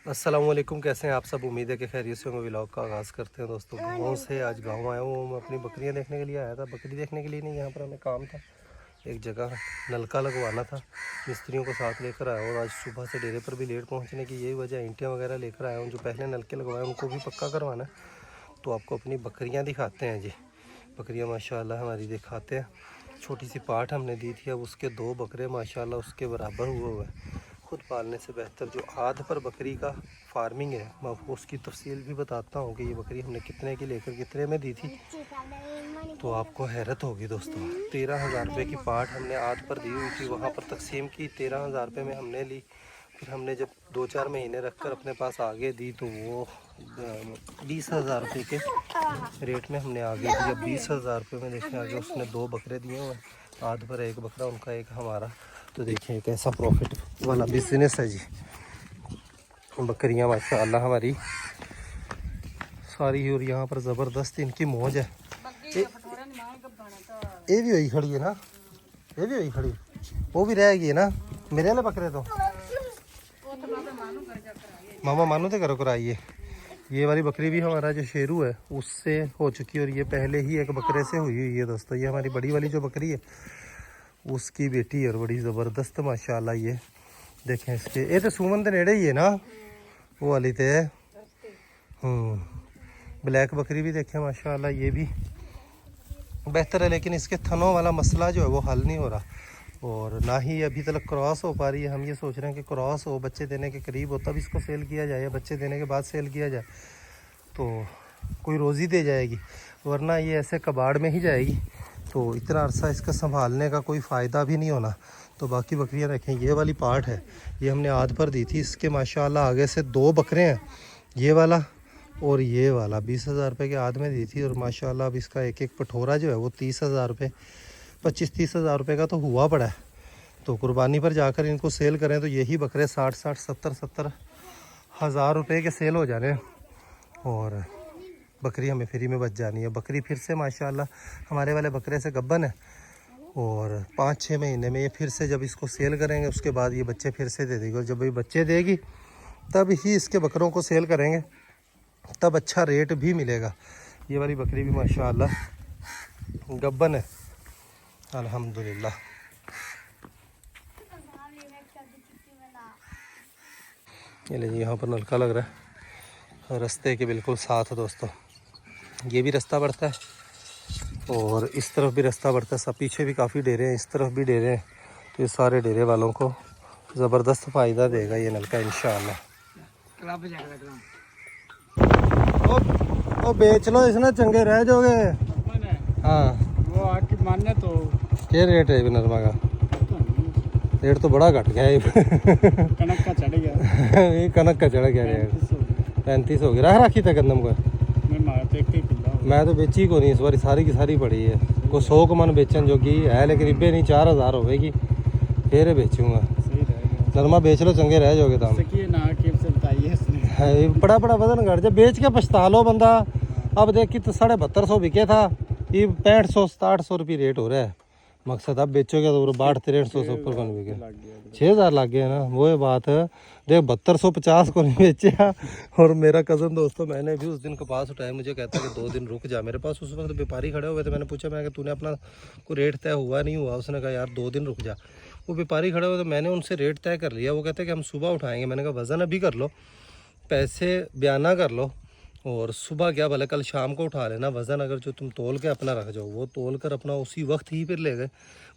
अस्सलाम वालेकुम, कैसे हैं आप सब। उम्मीद है कि खैरियत से होंगे। व्लॉग का आगाज़ करते हैं दोस्तों। गाँव से आज गांव आया हूँ। मैं अपनी बकरियां देखने के लिए आया था। बकरी देखने के लिए नहीं, यहाँ पर हमें काम था, एक जगह नलका लगवाना था। मिस्त्रियों को साथ लेकर आया और आज सुबह से डेरे पर भी लेट पहुँचने की यही वजह, ईंटें वगैरह लेकर आया हूँ। जो पहले नलके लगवाए उनको भी पक्का करवाना है। तो आपको अपनी बकरियाँ दिखाते हैं जी। बकरियाँ माशाल्लाह हमारी दिखाते हैं। छोटी सी पाठ हमने दी थी, अब उसके 2 बकरे माशाल्लाह उसके बराबर हुए हैं। खुद पालने से बेहतर जो आध पर बकरी का फार्मिंग है, मैं आपको उसकी तफसील भी बताता हूँ कि ये बकरी हमने कितने की लेकर कितने में दी थी, तो आपको हैरत होगी दोस्तों। 13,000 रुपये की पाठ हमने आध पर दी हुई थी, वहाँ पर तकसीम की 13,000 रुपये में हमने ली। फिर हमने जब 2-4 महीने रख कर अपने पास आगे दी तो वो 20,000 रुपये के रेट में हमने आगे दिया। 20,000 रुपये में देखें आगे उसने 2 बकरे दिए हुए, आध पर 1 बकरा उनका, 1 हमारा। तो देखिए कैसा प्रॉफिट वाला बिजनेस है जी। बकरियां माशाल्लाह हमारी सारी, और यहाँ पर ज़बरदस्त इनकी मौज है। ये भी वही खड़ी है ना, ये भी वही खड़ी, वो भी रहेगी ना। मेरे वाले बकरे तो मामा मानू तो करो कराइए। ये वाली बकरी भी हमारा जो शेरू है उससे हो चुकी है, और ये पहले ही एक बकरे से हुई हुई है दोस्तों। ये हमारी बड़ी वाली जो बकरी है उसकी बेटी है, और बड़ी ज़बरदस्त माशाल्लाह। ये देखें इसके, ये तो सुमन के नेड़े ही है ना, वो वाली तो है। ब्लैक बकरी भी देखें माशाल्लाह, ये भी बेहतर है, लेकिन इसके थनों वाला मसला जो है वो हल नहीं हो रहा, और ना ही अभी तक क्रॉस हो पा रही है। हम ये सोच रहे हैं कि क्रॉस हो, बच्चे देने के करीब हो तब इसको सेल किया जाए, या बच्चे देने के बाद सेल किया जाए तो कोई रोज़ी दे जाएगी, वरना ये ऐसे कबाड़ में ही जाएगी। तो इतना अरसा इसका संभालने का कोई फ़ायदा भी नहीं होना। तो बाकी बकरियां देखें, ये वाली पार्ट है, ये हमने आध पर दी थी। इसके माशाल्लाह आगे से 2 बकरे हैं, ये वाला और ये वाला। 20,000 रुपये के आध में दी थी, और माशाल्लाह अब इसका एक एक पठोरा जो है वो 30,000 रुपये, 25-30,000 रुपये का तो हुआ पड़ा है। तो कुर्बानी पर जाकर इनको सेल करें तो यही बकरे 60-60, 70-70 हज़ार रुपये के सेल हो जाने हैं, और बकरी हमें फ्री में बच जानी है। बकरी फिर से माशाल्लाह हमारे वाले बकरे से गब्बन है, और 5-6 महीने में ये फिर से जब इसको सेल करेंगे उसके बाद ये बच्चे फिर से दे देगी, और जब ये बच्चे देगी तब ही इसके बकरों को सेल करेंगे, तब अच्छा रेट भी मिलेगा। ये वाली बकरी भी माशाल्लाह गब्बन है अल्हम्दुलिल्लाह। ये लीजिए, यहाँ पर नलका लग रहा है रास्ते के बिल्कुल साथ दोस्तों। ये भी रास्ता बढ़ता है, और इस तरफ भी रास्ता बढ़ता है। सब पीछे भी काफ़ी डेरे हैं, इस तरफ भी डेरे हैं। तो ये सारे डेरे वालों को ज़बरदस्त फ़ायदा देगा ये नलका इंशाअल्लाह। ओ बेच लो इसने, चंगे रह जाओगे। हाँ वो आके मानने तो क्या रेट है नरमा का? रेट तो बड़ा घट गया है। कनक का चढ़ गया। ये कनक का चढ़ गया रेट, 35 हो गया। राखी था गंदम को मैं तो बेची को नहीं, इस बार सारी की सारी पड़ी है। को 100 को मन बेचन जोगी है, लेकिन इब्बे नहीं 4,000 होगी फिर बेचूंगा। नरमा बेच लो, चंगे रह जाओगे दाम। बड़ा बड़ा वजन घट जाए, बेच के पछता लो बंदा। अब देखी तो 7250 बिके था, ये 6500-6700 रुपये रेट हो रहा है। मकसद अब बेचोगे तो 62-6300 से ऊपर कौन बिके। 6,000 लग गया ना, वो ये बात है। देख 7250 को नहीं बेचे। और मेरा कज़न दोस्तों, मैंने भी उस दिन कपास उठाया, मुझे कहता कि 2 दिन रुक जा। मेरे पास उस वक्त व्यापारी खड़े हुए थे, मैंने पूछा मैं कि तूने अपना कोई रेट तय हुआ नहीं हुआ? उसने कहा यार 2 दिन रुक जा। वो व्यापारी खड़े हुए थे, मैंने उनसे रेट तय कर लिया। वो कहते कि हम सुबह उठाएंगे। मैंने कहा वज़न अभी कर लो, पैसे बयाना कर लो, और सुबह क्या भले कल शाम को उठा लेना। वज़न अगर जो तुम तोल के अपना रख जाओ, वो तोल कर अपना उसी वक्त ही फिर ले गए।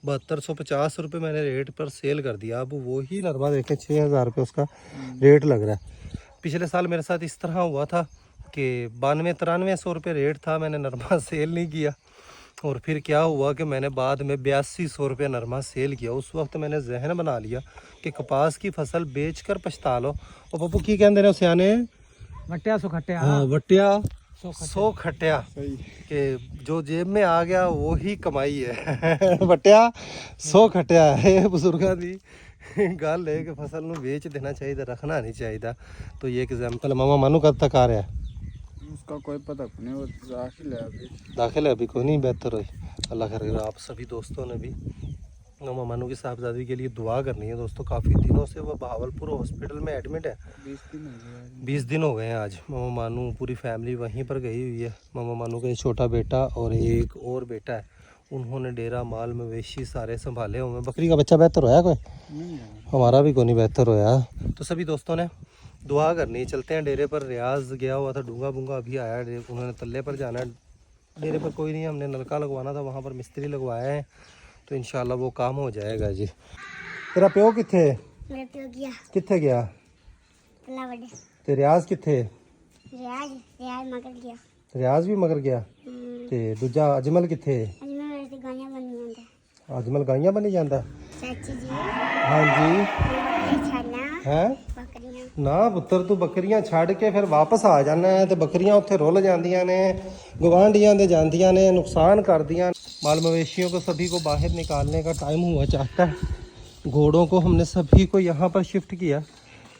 7250 रुपये मैंने रेट पर सेल कर दिया। अब वो ही नरमा देखें 6,000 रुपये उसका रेट लग रहा है। पिछले साल मेरे साथ इस तरह हुआ था कि 92-9300 रुपये रेट था, मैंने नरमा सेल नहीं किया। और फिर क्या हुआ कि मैंने बाद में 8200 रुपये नरमा सेल किया। उस वक्त मैंने जहन बना लिया कि कपास की फसल बेच कर पछता लो। और पप्पू की कहते रहे सियाने, वटिया सो खटिया। हाँ वटिया सो खटिया, कि जो जेब में आ गया वो ही कमाई है। वटिया सो खटिया है बुजुर्गों की गल है कि फसल ਨੂੰ बेच देना चाहिए, रखना नहीं चाहिए। तो ये एग्जाम्पल मामा मानू कब तक आ रहा है? उसका कोई पता नहीं, वो दाखिल है अभी। दाखिल है अभी, कोई नहीं, बेहतर हो। अल्लाह करे आप सभी दोस्तों ने भी मामा मानू की साहबजादी के लिए दुआ करनी है दोस्तों। काफ़ी दिनों से वो बहावलपुर हॉस्पिटल में एडमिट है। 20 दिन हो गए हैं आज। मामा मानू पूरी फैमिली वहीं पर गई हुई है। मामा मानू का एक छोटा बेटा और एक और बेटा है, उन्होंने डेरा माल मवेशी सारे संभाले हुए। बकरी का बच्चा बेहतर होया कोई? हमारा भी कोई नहीं बेहतर होया। तो सभी दोस्तों ने दुआ करनी। चलते हैं डेरे पर। रियाज गया हुआ था डूंगा बूंगा, अभी आया। उन्होंने तल्ले पर जाना है। डेरे पर कोई नहीं, हमने नलका लगवाना था, वहाँ पर मिस्त्री लगवाया है, तो इंशाल्लाह वो काम हो जाएगा जी। तेरा प्यो किथे? मेरा प्यो गया किथे गया? पलावड़े। ते रियाज किथे? रियाज मगर गया। रियाज भी मगर गया। ते दूजा अजमल किथे? आज मैं वैसे गाने बनी आंदा। अजमल गाइयां बनी जाता? चाची जी हाँ जी। छाना है बकरियां ना पुत्र, तू बकरियां छड़ के फिर वापस आ जाना है, तो बकरियां उत्थे रुल जांदियां ने, गवांढियां दे जांदियां ने, नुकसान कर दियां। माल मवेशियों को सभी को बाहर निकालने का टाइम हुआ चाहता है। घोड़ों को हमने सभी को यहाँ पर शिफ्ट किया,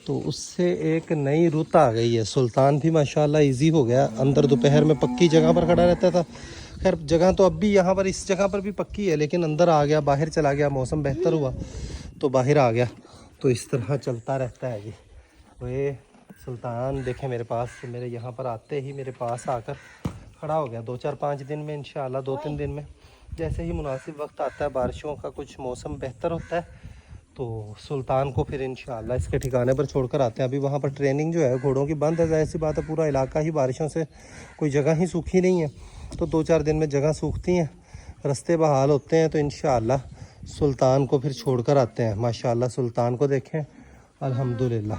तो उससे एक नई रुत आ गई है। सुल्तान भी माशाल्लाह इजी हो गया। अंदर दोपहर में पक्की जगह पर खड़ा रहता था। खैर जगह तो अब भी यहाँ पर इस जगह पर भी पक्की है, लेकिन अंदर आ गया, बाहर चला गया, मौसम बेहतर हुआ तो बाहर आ गया। तो इस तरह चलता रहता है जी। वे सुल्तान देखें मेरे पास, मेरे यहाँ पर आते ही मेरे पास आकर खड़ा हो गया। 2-4-5 दिन में इंशाल्लाह, 2-3 दिन में जैसे ही मुनासिब वक्त आता है, बारिशों का कुछ मौसम बेहतर होता है, तो सुल्तान को फिर इंशाल्लाह इसके ठिकाने पर छोड़कर आते हैं। अभी वहाँ पर ट्रेनिंग जो है घोड़ों की बंद है, ऐसी बात है। पूरा इलाका ही बारिशों से, कोई जगह ही सूखी नहीं है, तो 2-4 दिन में जगह सूखती हैं, रास्ते बहाल होते हैं, तो इंशाल्लाह सुल्तान को फिर छोड़कर आते हैं। माशाल्लाह सुल्तान को देखें, अल्हम्दुलिल्लाह।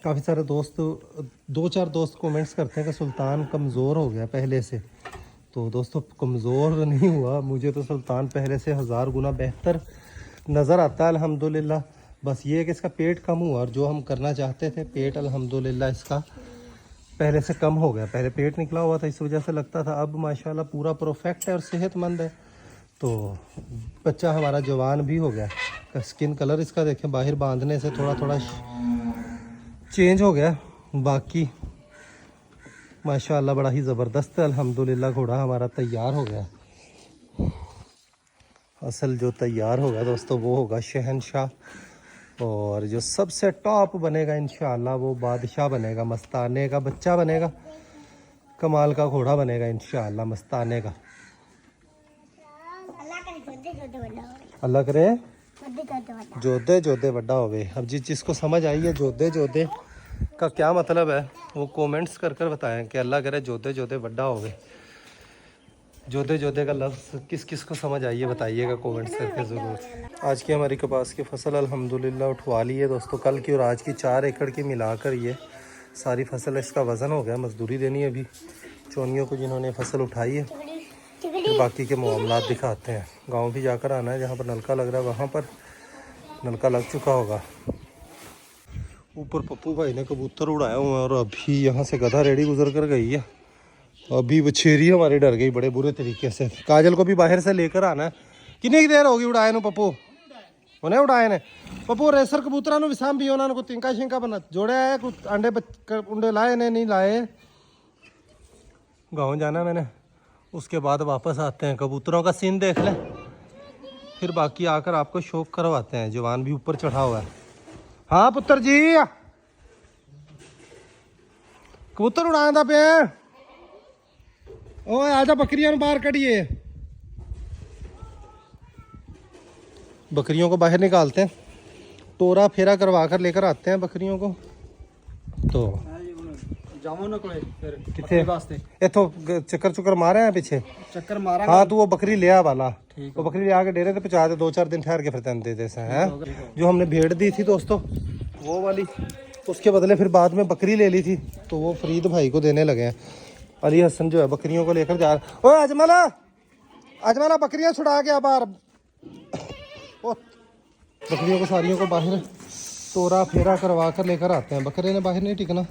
काफ़ी सारे दोस्त, 2-4 दोस्त कमेंट्स करते हैं कि सुल्तान कमज़ोर हो गया पहले से। तो दोस्तों कमज़ोर नहीं हुआ, मुझे तो सुल्तान पहले से 1000 गुना बेहतर नज़र आता है अल्हम्दुलिल्लाह। बस ये है कि इसका पेट कम हुआ, और जो हम करना चाहते थे पेट अल्हम्दुलिल्लाह इसका पहले से कम हो गया। पहले पेट निकला हुआ था, इस वजह से लगता था, अब माशाल्लाह पूरा परफेक्ट है और सेहतमंद है। तो बच्चा हमारा जवान भी हो गया। स्किन कलर इसका देखें, बाहर बांधने से थोड़ा थोड़ा चेंज हो गया। बाकी माशाल्लाह बड़ा ही ज़बरदस्त है अल्हम्दुलिल्लाह। घोड़ा हमारा तैयार हो गया। असल जो तैयार होगा दोस्तों वो होगा शहनशाह, और जो सबसे टॉप बनेगा इंशाल्लाह वो बादशाह बनेगा, मस्ताने का बच्चा बनेगा, कमाल का घोड़ा बनेगा इंशाल्लाह मस्ताने का। अल्लाह करे जोधे जोधे बड़ा होवे। अब जिसको समझ आई है जोधे जोधे का क्या मतलब है, वो कमेंट्स कर कर बताएं कि अल्लाह करे जोधे जोधे बड़ा होवे। जोधे जोधे का लफ्ज़ किस किस को समझ आई है बताइएगा कमेंट्स करके ज़रूर। आज की हमारी कपास की फसल अल्हम्दुलिल्लाह उठवा ली है दोस्तों। कल की और आज की 4 एकड़ की मिलाकर ये सारी फसल, इसका वज़न हो गया। मजदूरी देनी है अभी चोनियों को जिन्होंने फसल उठाई है। फिर बाकी के मामलात दिखाते हैं। गांव भी जाकर आना है, जहाँ पर नलका लग रहा है वहाँ पर नलका लग चुका होगा। ऊपर पप्पू भाई ने कबूतर उड़ाया हुआ है, और अभी यहाँ से गधा रेडी गुजर कर गई है। अभी बछेरी हमारी डर गई बड़े बुरे तरीके से। काजल को भी बाहर से लेकर आना है। कितनी की देर होगी उड़ाए नु पप्पू? उन्हें उड़ाए ने पप्पू रेसर कबूतरा नु विसाम भी उन्होंने को तिंका शिंका बना जोड़े है, कुछ अंडे उंडे लाए ने नहीं लाए। गाँव जाना मैंने, उसके बाद वापस आते हैं, कबूतरों का सीन देख लें, फिर बाकी आकर आपको शौक करवाते हैं। जवान भी ऊपर चढ़ा हुआ है। हाँ पुत्र जी कबूतर उड़ादा पे ओए आजा, बकरियां बाहर कड़िए। बकरियों को बाहर निकालते हैं, टोरा फेरा करवा कर लेकर आते हैं बकरियों को। तो किथे इथों चक्कर चुक्कर मारे हैं पीछे चक्कर मारा। हाँ तू वो बकरी लिया वाला, वो बकरी ले आके डेरे पे पहुंचा दे, 2-4 दिन ठहर के फिर तेन दे दे हैं। जो हमने भेड़ दी थी दोस्तों वो वाली, उसके बदले फिर बाद में बकरी ले ली थी, तो वो फरीद भाई को देने लगे हैं। अली हसन जो है बकरियों को लेकर जा रहा। ओए अजमला अजमला बकरियां छुड़ा के बाहर, बकरियों को सारियों को बाहर टोरा फेरा करवा कर लेकर आते हैं। बकरे ने बाहर नहीं टिकना,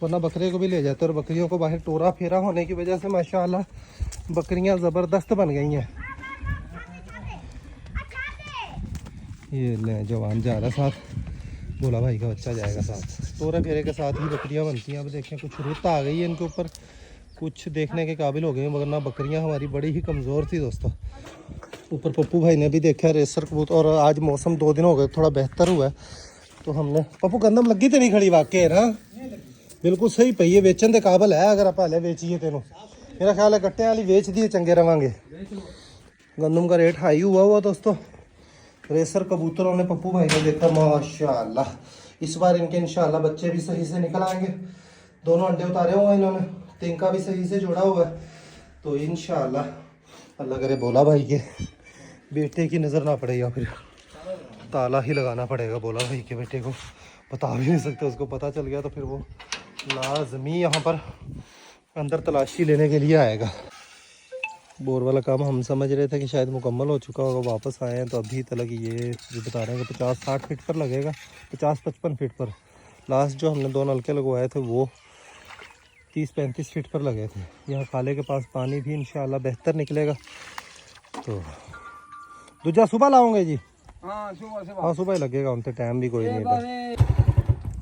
वरना बकरे को भी ले जाते हैं। और बकरियों को बाहर टोरा फेरा होने की वजह से माशाल्लाह बकरियां ज़बरदस्त बन गई हैं। ये ले जवान जा रहा साथ, भोला भाई का बच्चा जाएगा साथ। टोरा फेरे के साथ ही बकरियां बनती हैं। अब देखें कुछ रुत आ गई है इनके ऊपर, कुछ देखने के काबिल हो गए, वरना बकरियां हमारी बड़ी ही कमज़ोर थी दोस्तों। ऊपर पप्पू भाई ने भी देखा रेसर कबूतर, और आज मौसम 2 दिन हो गए थोड़ा बेहतर हुआ है, तो हमने पप्पू गंदम लगी तो नहीं खड़ी वाकई है ना, बिल्कुल सही पई है, बेचन के काबिल है। अगर आप हले बेचिए तेन मेरा ख्याल है गट्टे वाली बेच दिए चंगे रवांगे। गंदम का रेट हाई हुआ दोस्तों। रेसर कबूतरों ने पप्पू भाई ने देखा माशाल्लाह, इस बार इनके इंशाल्लाह बच्चे भी सही से निकल आएंगे। दोनों अंडे उतारे हुए हैं इन्होंने, तिनका भी सही से जोड़ा हुआ है, तो इंशाल्लाह अल्लाह करे बोला भाई के बेटे की नज़र ना पड़े, या फिर ताला ही लगाना पड़ेगा बोला भाई के बेटे को, बता भी नहीं सकते। उसको पता चल गया तो फिर वो लाजमी यहाँ पर अंदर तलाशी लेने के लिए आएगा। बोर वाला काम हम समझ रहे थे कि शायद मुकम्मल हो चुका होगा, वापस आए हैं तो अभी तक ये जो बता रहे हैं कि 50-60 फीट पर लगेगा, 50-55 फीट पर। लास्ट जो हमने 2 नलके लगवाए थे वो 30-35 फीट पर लगे थे। यहाँ खाले के पास पानी भी इंशाल्लाह बेहतर निकलेगा। तो दूजा सुबह लाओगे जी? हाँ सुबह ही लगेगा, उनसे टाइम भी कोई नहीं था।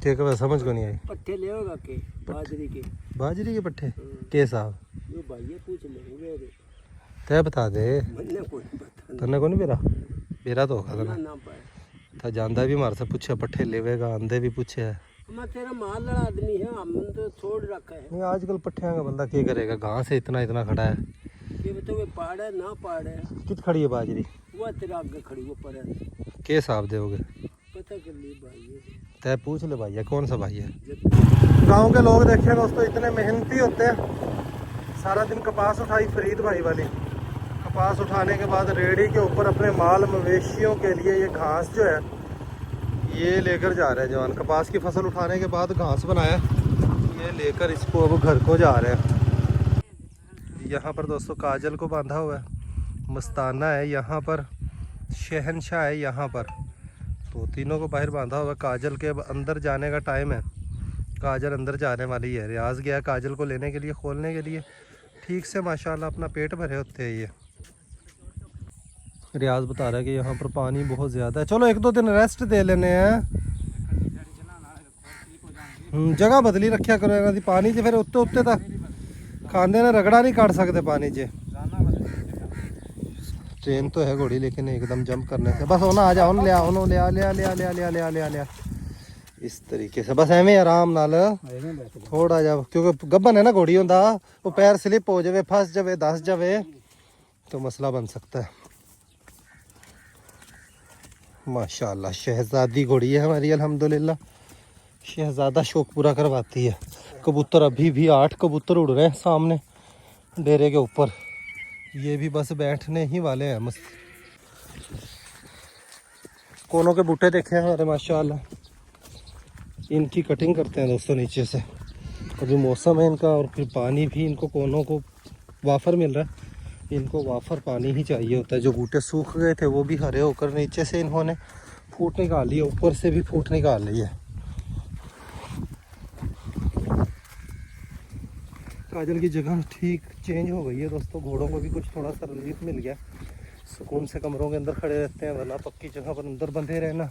ठीक है, समझ को नहीं आई। पट्टे ले होगा के बाजरी के पट्टे के साहब यो भाई ये पूछ लेंगे तय बता दे, मैंने कोई पता तन्ने को नहीं बेरा तो होगा ना तने ना पाए। था जानदा भी मार से पूछे पट्टे लेवेगा, आंधे भी पूछे है। मैं तेरा माल लड़ा आदमी है, हमने तो छोड़ रखा है। नहीं आजकल पट्टियां का बंदा क्या करेगा, घास से इतना खड़ा है। ये बताओ वे पहाड़ है ना पहाड़ है? कित खड़ी है बाजरी? वो तेरा आगे खड़ी वो पर है, के हिसाब दोगे? पता कर ली भाई ये तय पूछ ले भाई, कौन सा भाई है? गाँव के लोग देखे दोस्तों इतने मेहनती होते हैं। सारा दिन कपास उठाई फरीद भाई वाली, कपास उठाने के बाद रेडी के ऊपर अपने माल मवेशियों के लिए ये घास जो है ये लेकर जा रहे हैं जवान। कपास की फसल उठाने के बाद घास बनाया, ये लेकर इसको अब घर को जा रहे हैं। यहाँ पर दोस्तों काजल को बांधा हुआ है, मस्ताना है यहाँ पर, शहनशाह है यहाँ पर, तो तीनों को बाहर बांधा हुआ है। काजल के अब अंदर जाने का टाइम है, काजल अंदर जाने वाली है। रियाज गया काजल को लेने के लिए, खोलने के लिए। ठीक से माशाल्लाह अपना पेट भरे होते हैं ये। रियाज बता रहा है कि यहाँ पर पानी बहुत ज़्यादा है, चलो 1-2 दिन रेस्ट दे लेने हैं। जगह बदली रखा करो इन्हों की, पानी च फिर उत्ते उत्ते तक खांदे ने रगड़ा नहीं काट सकते पानी च। ट्रेन तो है घोड़ी, लेकिन एकदम जंप करने से बस होना आ जाओ लिया लिया लिया लिया लिया लिया लिया लिया लिया इस तरीके से बस एवं आराम नाल थोड़ा जा, क्योंकि गब्बन है ना घोड़ी होंदा, वो पैर स्लिप हो जाए, फंस जाए, धस जाए तो मसला बन सकता है। माशाल्लाह शहजादी घोड़ी है हमारी, अल्हम्दुलिल्लाह शहजादा शौक पूरा करवाती है। कबूतर अभी भी 8 कबूतर उड़ रहे हैं सामने डेरे के ऊपर, ये भी बस बैठने ही वाले हैं मस्त। कोनों के बूटे देखे हैं हमारे माशाल्लाह, इनकी कटिंग करते हैं दोस्तों नीचे से। अभी मौसम है इनका, और फिर पानी भी इनको कोनों को वाफर मिल रहा है, इनको वाफर पानी ही चाहिए होता है। जो बूटे सूख गए थे वो भी हरे होकर नीचे से इन्होंने फूट निकाल ली है, ऊपर से भी फूट निकाल ली है। काजल की जगह ठीक चेंज हो गई है दोस्तों, घोड़ों को भी कुछ थोड़ा सा रिलीफ मिल गया, सुकून से कमरों के अंदर खड़े रहते हैं, वरना पक्की जगह पर अंदर बंधे रहना,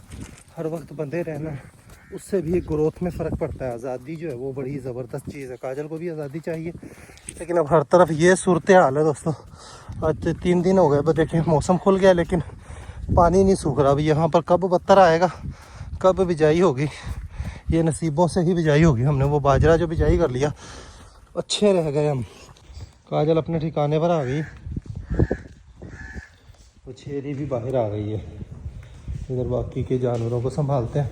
हर वक्त बंधे रहना, उससे भी ग्रोथ में फ़र्क पड़ता है। आज़ादी जो है वो बड़ी ज़बरदस्त चीज़ है, काजल को भी आज़ादी चाहिए, लेकिन अब हर तरफ ये सूरत हाल है दोस्तों। आज 3 दिन हो गए, बस देखिए मौसम खुल गया लेकिन पानी नहीं सूख रहा। अभी यहाँ पर कब बत्तर आएगा, कब बिजाई होगी, ये नसीबों से ही बिजाई होगी। हमने वो बाजरा जो बिजाई कर लिया, अच्छे रह गए हम। काजल अपने ठिकाने पर आ गई, वो छेरी भी बाहर आ गई है। इधर बाकी के जानवरों को संभालते हैं।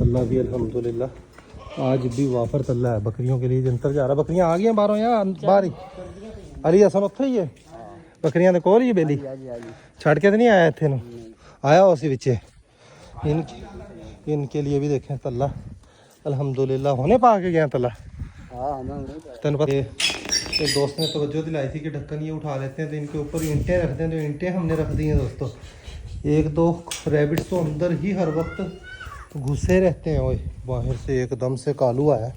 अल्लाह भी अल्हम्दुलिल्लाह आज भी वाफर तल्ला है बकरियों के लिए, जंतर जा रहा। बकरियां आ गई हैं बाहरों, या बाहर ही अली हसन उत्थे ही है बकरियां तो कोल ही बेली छड़ के तो नहीं आया इतने आया उसी बिचे। इनके लिए भी देखें तल्ला अल्हम्दुलिल्लाह होने पा के गया तल्ला। तेन पता एक दोस्त ने तवज्जो दिलाई थी कि ढक्कन ये उठा लेते हैं तो इनके ऊपर ईंटें रखते हैं, तो ईंटें हमने रख दी हैं दोस्तों। 1-2 रैबिट्स तो अंदर ही हर वक्त घुसे रहते हैं। ओए बाहर से एकदम से कालू आया,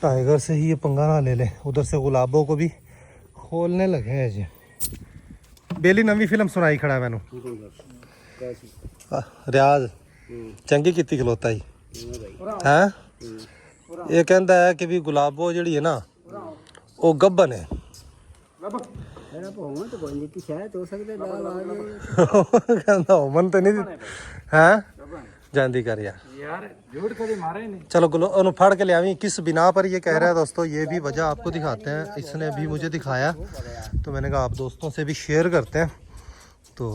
टाइगर से ही ये पंगा ना ले ले। उधर से गुलाबों को भी खोलने लगे हैं जी। बेली नवी फिल्म सुनाई खड़ा मैनू रियाज चंगी की खलोता ही है। ਇਹ ਕਹਿੰਦਾ ਹੈ ਕਿ ਵੀ ਗੁਲਾਬੋ ਜਿਹੜੀ ਹੈ ਨਾ ਉਹ ਗੱਬਨ ਹੈ। मेरा भवन तो कोई नहीं शायद हो सकता है दाल आ जाए ਕਹਿੰਦਾ ਹੋਮਨ ਤੇ ਨਹੀਂ ਹੈ ਜਾਂਦੀ ਕਰ यार झूठ कभी मारे नहीं। चलो गुलो उन्होंने फाड़ के ले आवी। किस बिना पर ये कह रहा है दोस्तों, ये भी वजह आपको दिखाते हैं। इसने अभी मुझे दिखाया तो मैंने कहा आप दोस्तों से भी शेयर करते हैं। तो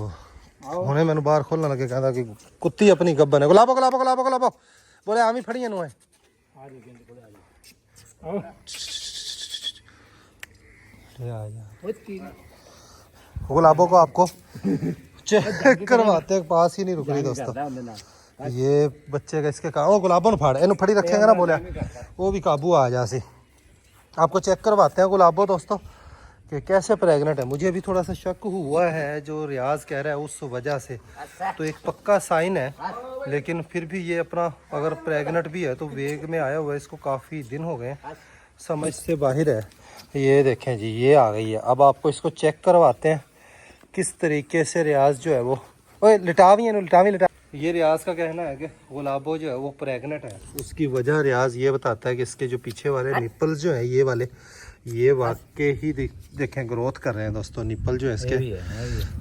उन्हें मैंने बाहर खोलने लगे, कहता कि कुत्ती अपनी गब्बन है। गुलाबो गुलाबो गुलाबो गुलाबो बोले आमी फड़ी है गुलाबो को आपको चेक करवाते पास ही नहीं रुक रही दोस्तों। ये बच्चे का इसके कहा गुलाबों ने फाड़ इन फड़ी रखेंगे ना, बोले वो भी काबू आ जासी। आपको चेक करवाते हैं गुलाबो दोस्तों कि कैसे प्रेग्नेंट है। मुझे अभी थोड़ा सा शक हुआ है जो रियाज कह रहा है उस वजह से, तो एक पक्का साइन है। लेकिन फिर भी ये अपना अगर प्रेग्नेंट भी है तो वेग में आया हुआ है, इसको काफ़ी दिन हो गए, समझ से बाहर है। ये देखें जी, ये आ गई है। अब आपको इसको चेक करवाते हैं किस तरीके से रियाज जो है वो लिटावी है लिटा। ये रियाज का कहना है कि गुलाबो जो है वो प्रेग्नेंट है। उसकी वजह रियाज ये बताता है कि इसके जो पीछे वाले निपल्स जो है ये वाले, ये वाकई ही देखें ग्रोथ कर रहे हैं दोस्तों। निपल जो है इसके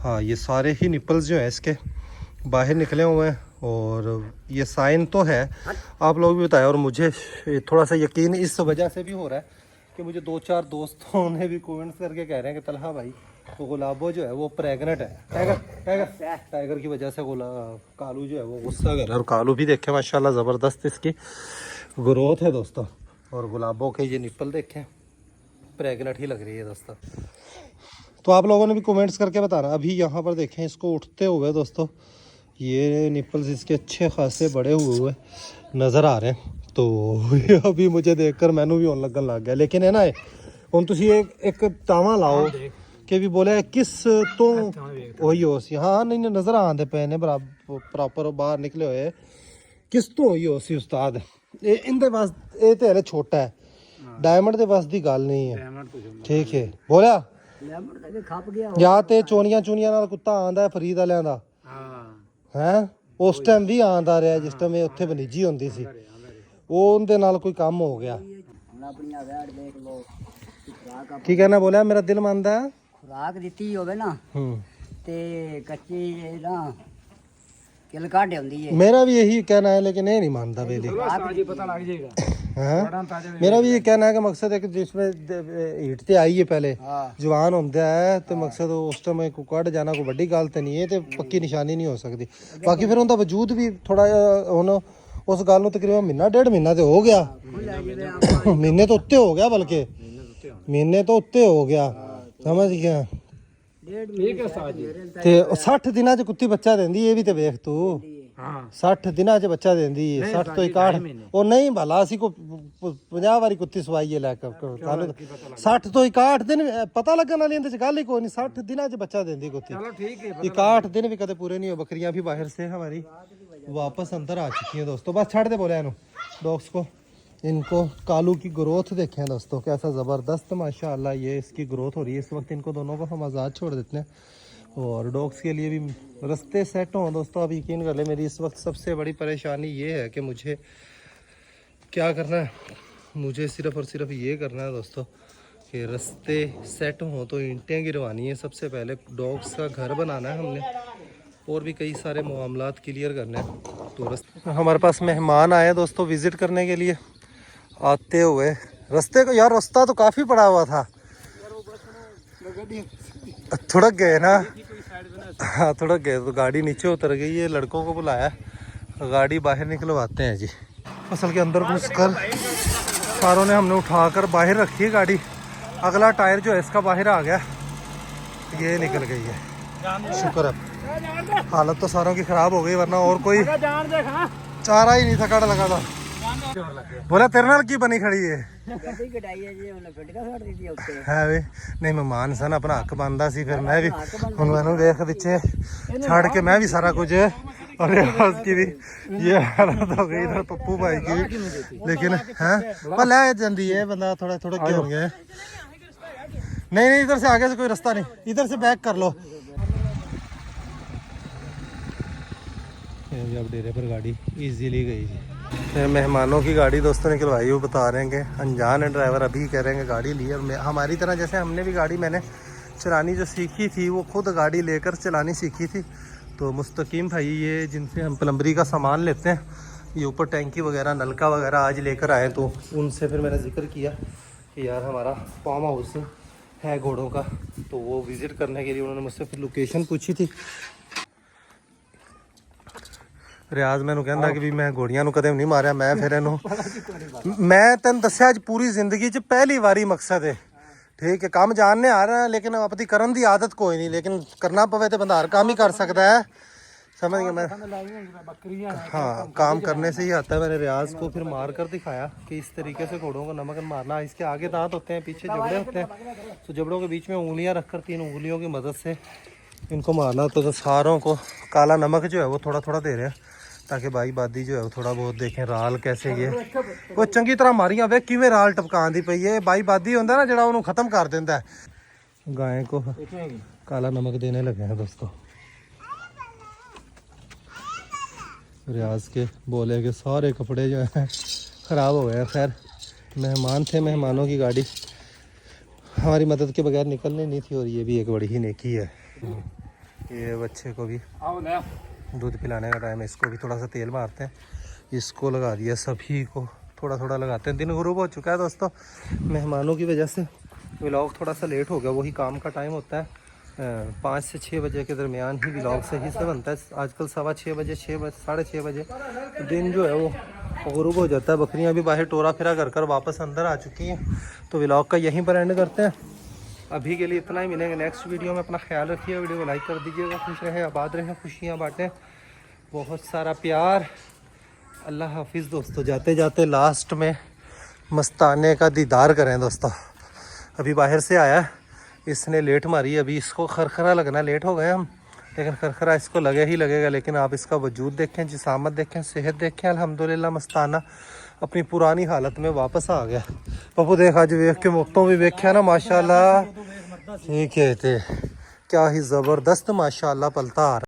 हाँ, ये सारे ही निपल्स जो है इसके बाहर निकले हुए हैं। और ये साइन तो है, आप लोग भी बताएं। और मुझे थोड़ा सा यकीन इस वजह से भी हो रहा है कि मुझे 2-4 दोस्तों ने भी कमेंट्स करके कह रहे हैं कि तलहा भाई तो गुलाबो जो है वो प्रेग्नेंट है। टाइगर की वजह से कालू जो है वो गुस्सा कर रहा है। और कालू भी देखे माशाल्लाह ज़बरदस्त इसकी ग्रोथ है दोस्तों। और गुलाबों के ये निपल देखें प्रेग्नेंट ही लग रही है दोस्तों। तो आप लोगों ने भी कमेंट्स करके बताना। अभी यहाँ पर देखें इसको उठते हुए दोस्तों, ये निपल्स इसके अच्छे खासे बड़े हुए नज़र आ रहे हैं। तो अभी मुझे देखकर मैनू भी होने लगन लग गया। लेकिन है ना हम तुम एक तावा लाओ कि भी बोले किस तो वही हो सी। हाँ नहीं नज़र आते पे ने बराबर प्रॉपर बाहर निकले हुए किस तो वही हो सी उस्ताद। इंदे बस ये तो हले छोटा है, डायमंड के बस की गल नहीं है। ठीक है बोलिया या तो चोनिया चूनिया नाल कुत्ता आंदा है फरीद वालियां दा है, उस टाइम भी आंदा रहा जिस टाइम ये उत्थे बनीजी होंदी सी, वो उनके नाल कोई काम हो गया। की कहना बोलिया मेरा दिल मानता है खुराक दी होवे ना ते कच्ची ना किल काट होंदी है। मेरा भी यही कहना है लेकिन ये नहीं मानता बेली। पता लग जाएगा। मेरा भी ये कहना है कि मकसद है कि जिसमें हीटते आई है पहले जवान होंदा है तो मकसद उस टाइम को कट जाना कोई बड़ी गल तो नहीं है, तो पक्की निशानी नहीं हो सकती। बाकी फिर उनका वजूद भी थोड़ा हुन उस गल तकरीबन महीना 1.5 महीना तो हो गया, महीने तो उत्ते हो गया, बल्कि महीने तो उत्ते हो गया, समझ गया। ते 60 दिनां च कुत्ती बच्चा देंदी, ये भी तो वेख तू 60 दिनां च बच्चा देंदी। 60 तो 61 और नहीं भला असी को 50 वारी कुत्ती सवाई है लैकर 60 तो 61 दिन पता लगन वाली इंदे च गल ही कोई नहीं। 60 दिनां च बच्चा देंदी कुत्ती। 61 दिन भी कदे पूरे नहीं हो। बकरियां भी बाहर से हमारी वापस अंदर आ चुकी हैं दोस्तों। बस छाड़ दे बोले इन्हों डॉग्स को। इनको कालू की ग्रोथ देखें दोस्तों कैसा ज़बरदस्त माशाल्लाह ये इसकी ग्रोथ हो रही है। इस वक्त इनको दोनों को हम आज़ाद छोड़ देते हैं। और डॉग्स के लिए भी रास्ते सेट हों दोस्तों। अब यकीन कर ले मेरी इस वक्त सबसे बड़ी परेशानी ये है कि मुझे क्या करना है, मुझे सिर्फ़ और सिर्फ ये करना है दोस्तों कि रास्ते सेट हों तो ईंटें गिरवानी है सबसे पहले। डॉग्स का घर बनाना है हमने और भी कई सारे मामलात क्लियर करने हैं। तो हमारे पास मेहमान आए दोस्तों विज़िट करने के लिए। आते हुए रास्ते को यार रास्ता तो काफ़ी पड़ा हुआ था, थुड़क गए ना। हाँ थुड़क गए तो गाड़ी नीचे उतर गई है। लड़कों को बुलाया, गाड़ी बाहर निकलवाते हैं जी। फसल के अंदर घुसकर सारों ने हमने उठाकर बाहर रखी है गाड़ी। अगला टायर जो है इसका बाहर आ गया, ये निकल गई है। शुक्र है, हालत तो सारों की ख़राब हो गई, वरना और कोई चारा ही नहीं था। काटा लगा था। बोला तेरे नाल की बनी खड़ी है वे नहीं मेहमान सन अपना हक बनता सी। फिर मैं भी हुन मैनू देख पिछे छड़ के मैं भी सारा कुछ और की भी ये हालत हो गई इधर पप्पू भाई की भी। लेकिन है पर ले जाती है बंदा थोड़ा थोड़ा क्यों होंगे। नहीं नहीं इधर से आगे से कोई रास्ता नहीं, इधर से बैक कर लो। अब डेरे पर गाड़ी इजीली गई। ये मेहमानों की गाड़ी दोस्तों निकलवाई, वो बता रहे हैं कि अनजान है ड्राइवर, अभी कह रहे हैं कि गाड़ी ली। और हमारी तरह जैसे हमने भी गाड़ी मैंने चलानी जो सीखी थी, वो खुद गाड़ी लेकर चलानी सीखी थी। तो मुस्तकीम भाई ये जिनसे हम प्लम्बरी का सामान लेते हैं, ये ऊपर टैंकी वगैरह नलका वगैरह आज लेकर आए, तो उनसे फिर मैंने जिक्र किया कि यार हमारा फार्म हाउस है घोड़ों का, तो वो विज़िट करने के लिए उन्होंने मुझसे फिर लोकेशन पूछी थी। रियाज मैनू कहंदा कि भी मैं घोड़ियां नूं कदे नहीं मारिया, मैं फिर इनू मैं तेन दस्या अज पूरी जिंदगी च पहली बारी मकसद है, ठीक है काम जानने आ रहा है लेकिन अपनी करन दी आदत कोई नहीं, लेकिन करना पवे तो बंदा हर काम ही कर सकता है, समझ गया मैं। हाँ काम करने से ही आता है। मैंने रियाज को फिर मार कर दिखाया कि इस तरीके से घोड़ों को नमक मारना, इसके आगे दांत होते हैं, पीछे जबड़े होते हैं, तो जबड़ों के बीच में उंगलियां रखकर 3 उंगलियों की मदद से इनको मारना। तो सारों को काला नमक जो है वो थोड़ा थोड़ा दे रहे हैं, ताकि भाई बादी जो है वो थोड़ा बहुत देखें राल कैसे ये वो चंगी तरह मारियां वे किवें राल टपकान दी पई है। भाई बादी होंदा ना जिहड़ा उन्होंने खत्म कर देंदा है। गाय को काला नमक देने लगे हैं दोस्तों। रियाज के बोले कि सारे कपड़े जो हैं ख़राब हो गए हैं। खैर मेहमान थे, मेहमानों की गाड़ी हमारी मदद के बगैर निकलनी नहीं थी, और ये भी एक बड़ी ही नेकी है। ये बच्चे को भी दूध पिलाने का टाइम है, इसको भी थोड़ा सा तेल मारते हैं, इसको लगा दिया, सभी को थोड़ा थोड़ा लगाते हैं। दिन गुरूब हो चुका है दोस्तों, मेहमानों की वजह से व्लॉग थोड़ा सा लेट हो गया। वही काम का टाइम होता है 5 से 6 बजे के दरमियान ही व्लॉग सही से बनता है। आजकल 6:15 बजे 6:30 बजे दिन जो है वो गुरूब हो जाता है। बकरियां भी बाहर टोरा फिरा कर वापस अंदर आ चुकी हैं, तो व्लॉग का यहीं पर एंड करते हैं। अभी के लिए इतना ही, मिलेंगे नेक्स्ट वीडियो में। अपना ख्याल रखिए, वीडियो को लाइक कर दीजिएगा। खुश रहें, आबाद रहें, खुशियाँ बांटें, बहुत सारा प्यार। अल्लाह हाफिज़ दोस्तों। जाते जाते लास्ट में मस्ताने का दीदार करें दोस्तों। अभी बाहर से आया, इसने लेट मारी, अभी इसको खरखरा लगना, लेट हो गए हम, लेकिन खरखरा इसको लगे ही लगेगा। लेकिन आप इसका वजूद देखें, जिसामत देखें, सेहत देखें, अल्हम्दुलिल्लाह मस्ताना अपनी पुरानी हालत में वापस आ गया। पप्पू देख अज वेख के मुफ्तों भी वेख्या ना माशाल्लाह, ठीक है, क्या ही ज़बरदस्त माशाल्लाह पलता आ रहा।